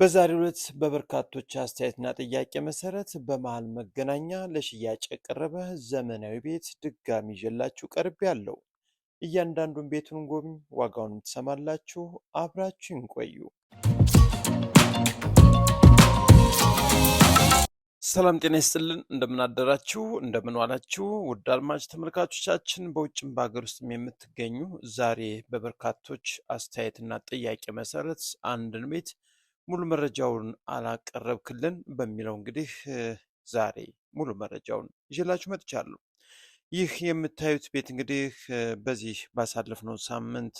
በዛሬው ዕለት በበርካቶች አስተያየትና ጥያቄ መሰረት በመሃል መገናኛ ለሽያጭ የቀረበ ዘመናዊ ቤት ድጋሚ ይዤላችሁ ቀርቤያለሁ። እያንዳንዱን ቤቱን ጎብኝ፣ ዋጋውንም ትሰማላችሁ። አብራችሁን ቆዩ። ሰላም ጤና ይስጥልን። እንደምን አደራችሁ፣ እንደምን ዋላችሁ ውድ አድማጭ ተመልካቾቻችን በውጭም በሀገር ውስጥም የምትገኙ ዛሬ በበርካቶች አስተያየትና ጥያቄ መሰረት አንድን ቤት ሙሉ መረጃውን አላቀረብክልን በሚለው እንግዲህ ዛሬ ሙሉ መረጃውን ይዤላችሁ መጥቻለሁ። ይህ የምታዩት ቤት እንግዲህ በዚህ ባሳለፍነው ሳምንት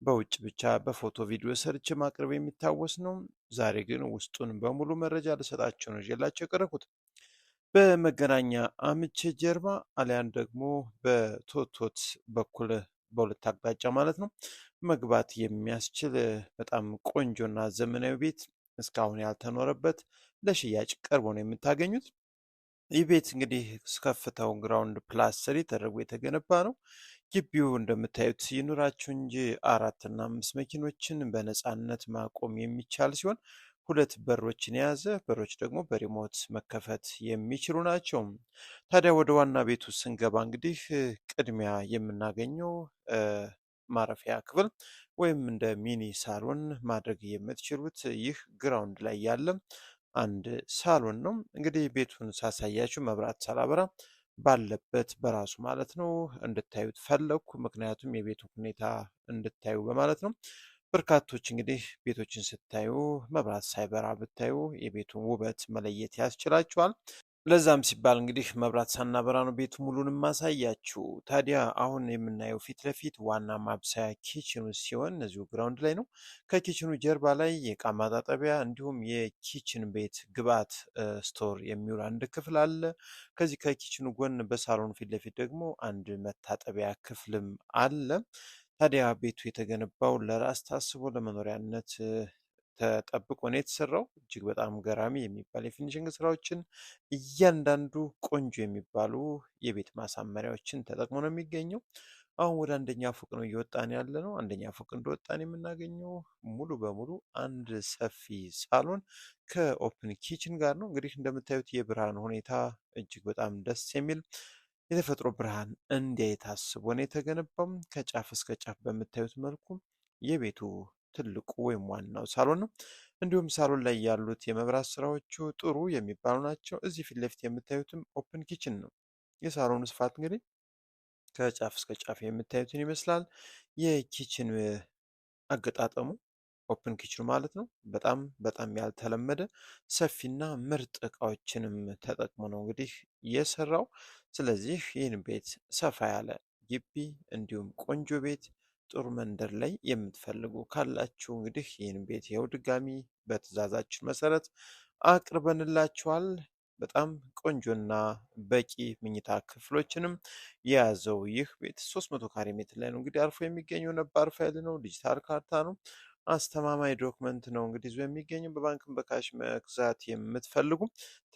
በውጭ ብቻ በፎቶ ቪዲዮ ሰርች ማቅረብ የሚታወስ ነው። ዛሬ ግን ውስጡን በሙሉ መረጃ ልሰጣቸው ነው ይዤላቸው የቀረብኩት። በመገናኛ አምቼ ጀርባ አሊያን ደግሞ በቶቶት በኩል በሁለት አቅጣጫ ማለት ነው መግባት የሚያስችል በጣም ቆንጆና ዘመናዊ ቤት እስካሁን ያልተኖረበት ለሽያጭ ቀርቦ ነው የምታገኙት። ይህ ቤት እንግዲህ ከፍታው ግራውንድ ፕላስ ስሪ ተደርጎ የተገነባ ነው። ግቢው እንደምታዩት ይኑራችሁ እንጂ 4 እና 5 መኪኖችን በነፃነት ማቆም የሚቻል ሲሆን ሁለት በሮችን የያዘ በሮች ደግሞ በሪሞት መከፈት የሚችሉ ናቸው። ታዲያ ወደ ዋና ቤቱ ስንገባ እንግዲህ ቅድሚያ የምናገኘው ማረፊያ ክፍል ወይም እንደ ሚኒ ሳሎን ማድረግ የምትችሉት ይህ ግራውንድ ላይ ያለ አንድ ሳሎን ነው። እንግዲህ ቤቱን ሳሳያችሁ መብራት ሳላበራ ባለበት በራሱ ማለት ነው እንድታዩት ፈለግኩ። ምክንያቱም የቤቱን ሁኔታ እንድታዩ በማለት ነው። በርካቶች እንግዲህ ቤቶችን ስታዩ መብራት ሳይበራ ብታዩ የቤቱን ውበት መለየት ያስችላችኋል። ለዛም ሲባል እንግዲህ መብራት ሳናበራ ነው ቤቱ ሙሉንም ማሳያችሁ። ታዲያ አሁን የምናየው ፊት ለፊት ዋና ማብሰያ ኪችኑ ሲሆን እዚሁ ግራውንድ ላይ ነው። ከኪችኑ ጀርባ ላይ የእቃ ማጣጠቢያ እንዲሁም የኪችን ቤት ግብአት ስቶር የሚውል አንድ ክፍል አለ። ከዚህ ከኪችኑ ጎን በሳሎኑ ፊት ለፊት ደግሞ አንድ መታጠቢያ ክፍልም አለ። ታዲያ ቤቱ የተገነባው ለራስ ታስቦ ለመኖሪያነት ተጠብቆ ነው የተሰራው። እጅግ በጣም ገራሚ የሚባል የፊኒሽንግ ስራዎችን እያንዳንዱ ቆንጆ የሚባሉ የቤት ማሳመሪያዎችን ተጠቅሞ ነው የሚገኘው። አሁን ወደ አንደኛ ፎቅ ነው እየወጣን ያለ ነው። አንደኛ ፎቅ እንደወጣን የምናገኘው ሙሉ በሙሉ አንድ ሰፊ ሳሎን ከኦፕን ኪችን ጋር ነው። እንግዲህ እንደምታዩት የብርሃን ሁኔታ እጅግ በጣም ደስ የሚል የተፈጥሮ ብርሃን እንዲያ የታስቦ ነው የተገነባው። ከጫፍ እስከ ጫፍ በምታዩት መልኩ የቤቱ ትልቁ ወይም ዋናው ሳሎን ነው። እንዲሁም ሳሎን ላይ ያሉት የመብራት ስራዎቹ ጥሩ የሚባሉ ናቸው። እዚህ ፊት ለፊት የምታዩትም ኦፕን ኪችን ነው። የሳሎኑ ስፋት እንግዲህ ከጫፍ እስከ ጫፍ የምታዩትን ይመስላል። የኪችን አገጣጠሙ ኦፕን ኪችኑ ማለት ነው በጣም በጣም ያልተለመደ ሰፊና ምርጥ እቃዎችንም ተጠቅሞ ነው እንግዲህ የሰራው። ስለዚህ ይህን ቤት ሰፋ ያለ ግቢ እንዲሁም ቆንጆ ቤት ጥሩ መንደር ላይ የምትፈልጉ ካላችሁ እንግዲህ ይህን ቤት ይኸው ድጋሚ በትዕዛዛችን መሰረት አቅርበንላችኋል። በጣም ቆንጆና በቂ መኝታ ክፍሎችንም የያዘው ይህ ቤት 300 ካሬ ሜትር ላይ ነው እንግዲህ አርፎ የሚገኘው። ነባር ፋይል ነው፣ ዲጂታል ካርታ ነው፣ አስተማማኝ ዶክመንት ነው እንግዲህ ይዞ የሚገኘው። በባንክም በካሽ መግዛት የምትፈልጉ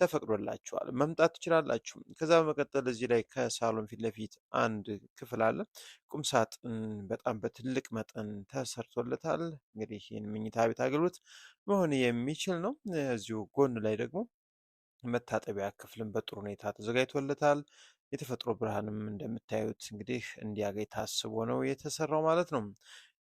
ተፈቅዶላችኋል፣ መምጣት ትችላላችሁ። ከዛ በመቀጠል እዚህ ላይ ከሳሎን ፊት ለፊት አንድ ክፍል አለ። ቁም ሳጥን በጣም በትልቅ መጠን ተሰርቶለታል። እንግዲህ ይህን መኝታ ቤት አገልግሎት መሆን የሚችል ነው። እዚሁ ጎን ላይ ደግሞ መታጠቢያ ክፍልን በጥሩ ሁኔታ ተዘጋጅቶለታል። የተፈጥሮ ብርሃንም እንደምታዩት እንግዲህ እንዲያገኝ ታስቦ ነው የተሰራው ማለት ነው።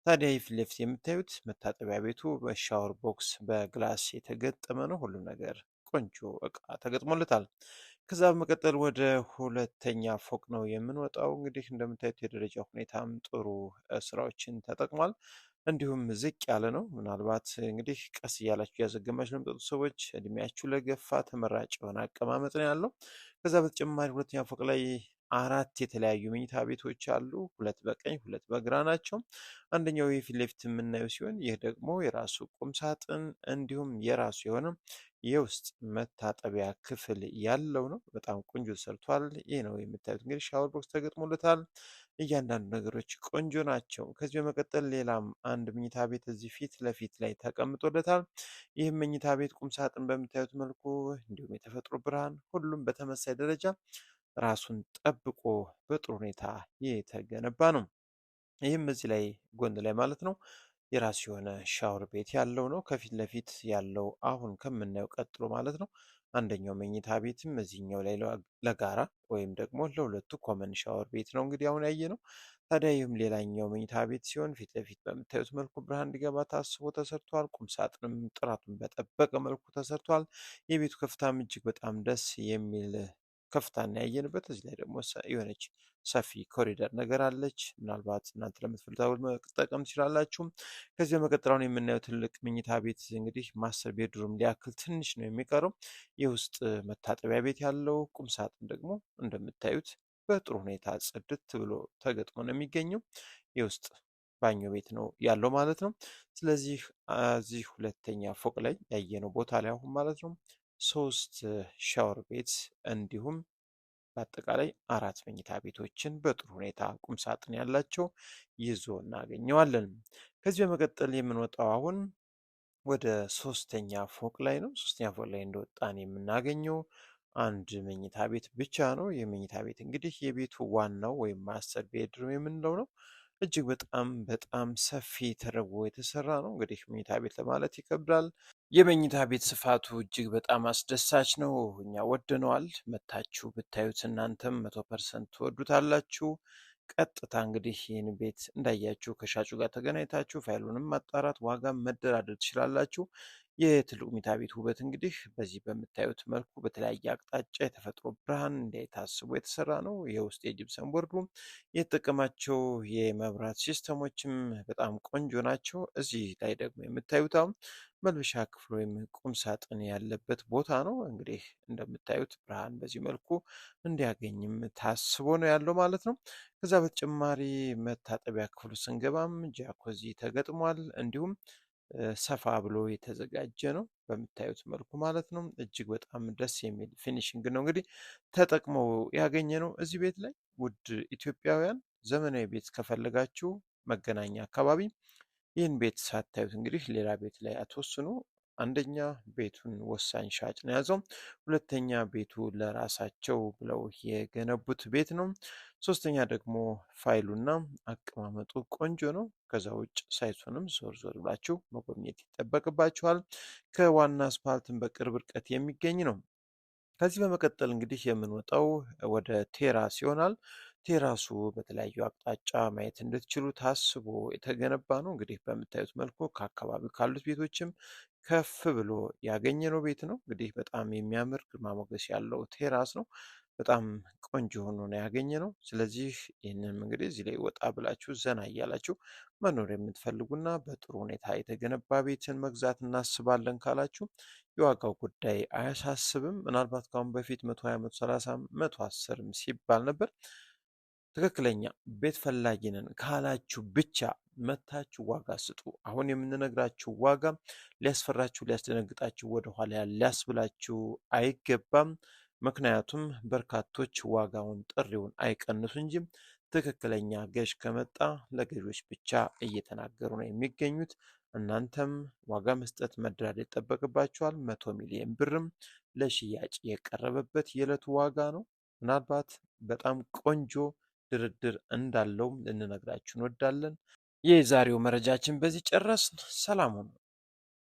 ታዲያ ይህ ፊት ለፊት የምታዩት መታጠቢያ ቤቱ በሻወር ቦክስ በግላስ የተገጠመ ነው። ሁሉም ነገር ቆንጆ እቃ ተገጥሞለታል። ከዛ በመቀጠል ወደ ሁለተኛ ፎቅ ነው የምንወጣው። እንግዲህ እንደምታዩት የደረጃ ሁኔታም ጥሩ ስራዎችን ተጠቅሟል። እንዲሁም ዝቅ ያለ ነው። ምናልባት እንግዲህ ቀስ እያላችሁ እያዘገማችሁ ለምጠጡ ሰዎች እድሜያችሁ ለገፋ ተመራጭ የሆነ አቀማመጥ ነው ያለው። ከዛ በተጨማሪ ሁለተኛ ፎቅ ላይ 4 የተለያዩ መኝታ ቤቶች አሉ። 2 በቀኝ 2 በግራ ናቸው። አንደኛው ይህ ፊት ለፊት የምናየው ሲሆን ይህ ደግሞ የራሱ ቁም ሳጥን እንዲሁም የራሱ የሆነ የውስጥ መታጠቢያ ክፍል ያለው ነው። በጣም ቆንጆ ሰርቷል። ይህ ነው የምታዩት እንግዲህ ሻወር ቦክስ ተገጥሞለታል። እያንዳንዱ ነገሮች ቆንጆ ናቸው። ከዚህ በመቀጠል ሌላም አንድ መኝታ ቤት እዚህ ፊት ለፊት ላይ ተቀምጦለታል። ይህም መኝታ ቤት ቁም ሳጥን በምታዩት መልኩ እንዲሁም የተፈጥሮ ብርሃን ሁሉም በተመሳይ ደረጃ ራሱን ጠብቆ በጥሩ ሁኔታ የተገነባ ነው። ይህም እዚህ ላይ ጎን ላይ ማለት ነው የራሱ የሆነ ሻወር ቤት ያለው ነው። ከፊት ለፊት ያለው አሁን ከምናየው ቀጥሎ ማለት ነው አንደኛው መኝታ ቤትም እዚህኛው ላይ ለጋራ ወይም ደግሞ ለሁለቱ ኮመን ሻወር ቤት ነው እንግዲህ አሁን ያየ ነው። ታዲያ ይህም ሌላኛው መኝታ ቤት ሲሆን ፊት ለፊት በምታዩት መልኩ ብርሃን እንዲገባ ታስቦ ተሰርቷል። ቁም ሳጥንም ጥራቱን በጠበቀ መልኩ ተሰርቷል። የቤቱ ከፍታም እጅግ በጣም ደስ የሚል ከፍታን ያየንበት። እዚህ ላይ ደግሞ የሆነች ሰፊ ኮሪደር ነገር አለች። ምናልባት እናንተ ለምትፈልጉት አገልግሎት መጠቀም ትችላላችሁ። ከዚህ በመቀጠል አሁን የምናየው ትልቅ መኝታ ቤት እንግዲህ ማስተር ቤድሩም ሊያክል ትንሽ ነው የሚቀረው። የውስጥ መታጠቢያ ቤት ያለው ቁም ሳጥን ደግሞ እንደምታዩት በጥሩ ሁኔታ ጽድት ብሎ ተገጥሞ ነው የሚገኘው። የውስጥ ባኞ ቤት ነው ያለው ማለት ነው። ስለዚህ እዚህ ሁለተኛ ፎቅ ላይ ያየነው ቦታ ላይ አሁን ማለት ነው 3 ሻወር ቤት እንዲሁም በአጠቃላይ 4 መኝታ ቤቶችን በጥሩ ሁኔታ ቁም ሳጥን ያላቸው ይዞ እናገኘዋለን። ከዚህ በመቀጠል የምንወጣው አሁን ወደ 3ኛ ፎቅ ላይ ነው። 3ኛ ፎቅ ላይ እንደወጣን የምናገኘው አንድ መኝታ ቤት ብቻ ነው። የመኝታ ቤት እንግዲህ የቤቱ ዋናው ወይም ማስተር ቤድሩም የምንለው ነው። እጅግ በጣም በጣም ሰፊ ተደርጎ የተሰራ ነው። እንግዲህ መኝታ ቤት ለማለት ይከብዳል። የመኝታ ቤት ስፋቱ እጅግ በጣም አስደሳች ነው። እኛ ወደነዋል። መታችሁ ብታዩት እናንተም 100% ትወዱታላችሁ። ቀጥታ እንግዲህ ይህን ቤት እንዳያችሁ ከሻጩ ጋር ተገናኝታችሁ ፋይሉንም ማጣራት ዋጋ መደራደር ትችላላችሁ። የትልቁ መኝታ ቤት ውበት እንግዲህ በዚህ በምታዩት መልኩ በተለያየ አቅጣጫ የተፈጥሮ ብርሃን እንዲታስቡ የተሰራ ነው። የውስጥ የጅብሰን ቦርዱ የተጠቀማቸው የመብራት ሲስተሞችም በጣም ቆንጆ ናቸው። እዚህ ላይ ደግሞ የምታዩት አሁን መልበሻ ክፍል ወይም ቁም ሳጥን ያለበት ቦታ ነው። እንግዲህ እንደምታዩት ብርሃን በዚህ መልኩ እንዲያገኝም ታስቦ ነው ያለው ማለት ነው። ከዛ በተጨማሪ መታጠቢያ ክፍሉ ስንገባም ጃኮዚ ተገጥሟል። እንዲሁም ሰፋ ብሎ የተዘጋጀ ነው በምታዩት መልኩ ማለት ነው። እጅግ በጣም ደስ የሚል ፊኒሽንግ ነው እንግዲህ ተጠቅመው ያገኘ ነው እዚህ ቤት ላይ። ውድ ኢትዮጵያውያን ዘመናዊ ቤት ከፈለጋችሁ መገናኛ አካባቢ ይህን ቤት ሳታዩት እንግዲህ ሌላ ቤት ላይ አትወስኑ። አንደኛ ቤቱን ወሳኝ ሻጭ ነው የያዘው። ሁለተኛ ቤቱ ለራሳቸው ብለው የገነቡት ቤት ነው። ሶስተኛ ደግሞ ፋይሉና አቀማመጡ ቆንጆ ነው። ከዛ ውጭ ሳይቱንም ዞር ዞር ብላችሁ መጎብኘት ይጠበቅባችኋል። ከዋና አስፓልትን በቅርብ ርቀት የሚገኝ ነው። ከዚህ በመቀጠል እንግዲህ የምንወጣው ወደ ቴራስ ይሆናል። ቴራሱ በተለያዩ አቅጣጫ ማየት እንድትችሉ ታስቦ የተገነባ ነው። እንግዲህ በምታዩት መልኩ ከአካባቢው ካሉት ቤቶችም ከፍ ብሎ ያገኘነው ቤት ነው። እንግዲህ በጣም የሚያምር ግርማ ሞገስ ያለው ቴራስ ነው። በጣም ቆንጆ ሆኖ ነው ያገኘነው። ስለዚህ ይህንን እንግዲህ እዚህ ላይ ወጣ ብላችሁ ዘና እያላችሁ መኖር የምትፈልጉና በጥሩ ሁኔታ የተገነባ ቤትን መግዛት እናስባለን ካላችሁ የዋጋው ጉዳይ አያሳስብም። ምናልባት ከአሁን በፊት 120፣ 130፣ 110 ሲባል ነበር። ትክክለኛ ቤት ፈላጊ ነን ካላችሁ ብቻ መታችሁ ዋጋ ስጡ። አሁን የምንነግራችሁ ዋጋ ሊያስፈራችሁ፣ ሊያስደነግጣችሁ፣ ወደኋላ ሊያስብላችሁ አይገባም። ምክንያቱም በርካቶች ዋጋውን ጥሪውን አይቀንሱ እንጂ ትክክለኛ ገዥ ከመጣ ለገዦች ብቻ እየተናገሩ ነው የሚገኙት። እናንተም ዋጋ መስጠት መደራደር ይጠበቅባችኋል። 100 ሚሊዮን ብርም ለሽያጭ የቀረበበት የዕለቱ ዋጋ ነው። ምናልባት በጣም ቆንጆ ድርድር እንዳለውም ልንነግራችሁ እንወዳለን። የዛሬው መረጃችን በዚህ ጨረስን። ሰላም ሁኑ።